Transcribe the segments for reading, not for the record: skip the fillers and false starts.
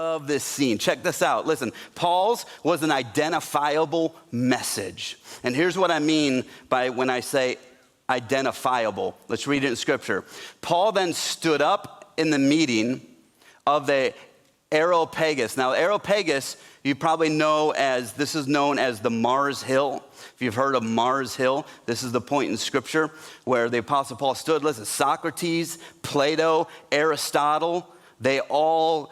love this scene. Check this out. Listen, Paul's was an identifiable message. And here's what I mean by when I say identifiable. Let's read it in Scripture. Paul then stood up in the meeting of the Areopagus. Now, Areopagus, you probably know as, this is known as the Mars Hill. If you've heard of Mars Hill, this is the point in Scripture where the Apostle Paul stood. Listen, Socrates, Plato, Aristotle, they all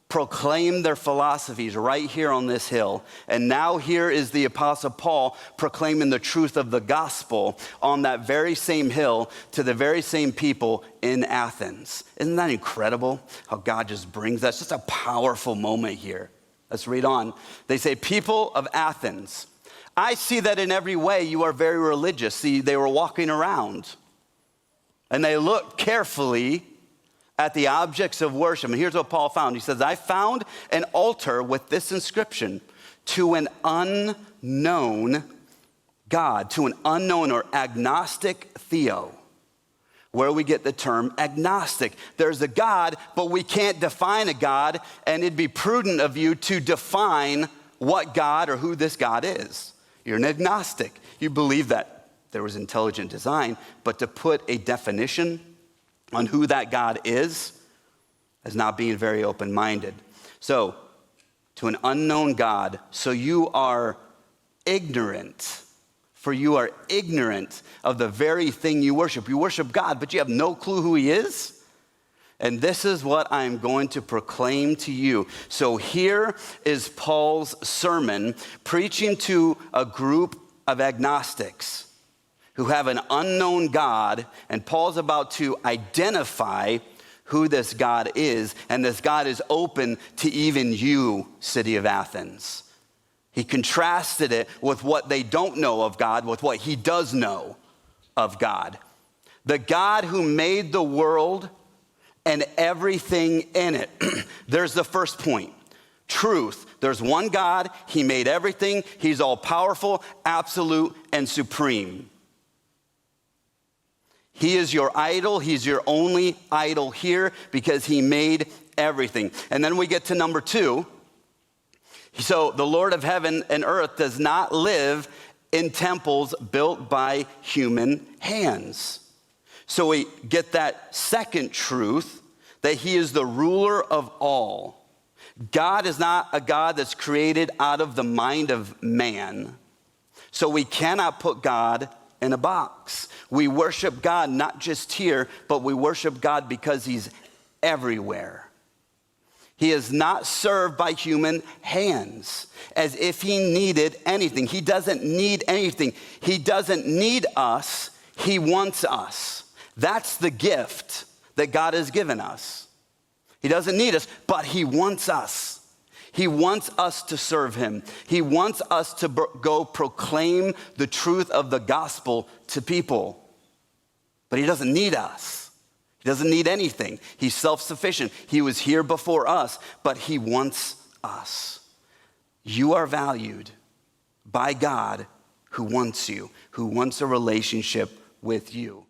proclaimed their philosophies right here on this hill. And now here is the Apostle Paul proclaiming the truth of the gospel on that very same hill to the very same people in Athens. Isn't that incredible how God just brings that? It's just a powerful moment here. Let's read on. They say, people of Athens, I see that in every way you are very religious. See, they were walking around and they looked carefully at the objects of worship. And here's what Paul found. He says, I found an altar with this inscription, to an unknown God, to an unknown or agnostic theo, where we get the term agnostic. There's a God, but we can't define a God, and it'd be prudent of you to define what God or who this God is. You're an agnostic. You believe that there was intelligent design, but to put a definition on who that God is not being very open-minded. So, to an unknown God, so you are ignorant, for you are ignorant of the very thing you worship. You worship God, but you have no clue who he is. And this is what I'm going to proclaim to you. So here is Paul's sermon preaching to a group of agnostics who have an unknown God, and Paul's about to identify who this God is, and this God is open to even you, city of Athens. He contrasted it with what they don't know of God, with what he does know of God. The God who made the world and everything in it. There's the first point. Truth. There's one God. He made everything. He's all powerful, absolute, and supreme. He is your idol. He's your only idol here because he made everything. And then we get to number 2. So the Lord of heaven and earth does not live in temples built by human hands. So we get that second truth, that he is the ruler of all. God is not a God that's created out of the mind of man. So we cannot put God in a box. We worship God not just here, but we worship God because he's everywhere. He is not served by human hands as if he needed anything. He doesn't need anything. He doesn't need us. He wants us. That's the gift that God has given us. He doesn't need us, but he wants us. He wants us to serve him. He wants us to go proclaim the truth of the gospel to people. But he doesn't need us. He doesn't need anything. He's self-sufficient. He was here before us, but he wants us. You are valued by God who wants you, who wants a relationship with you.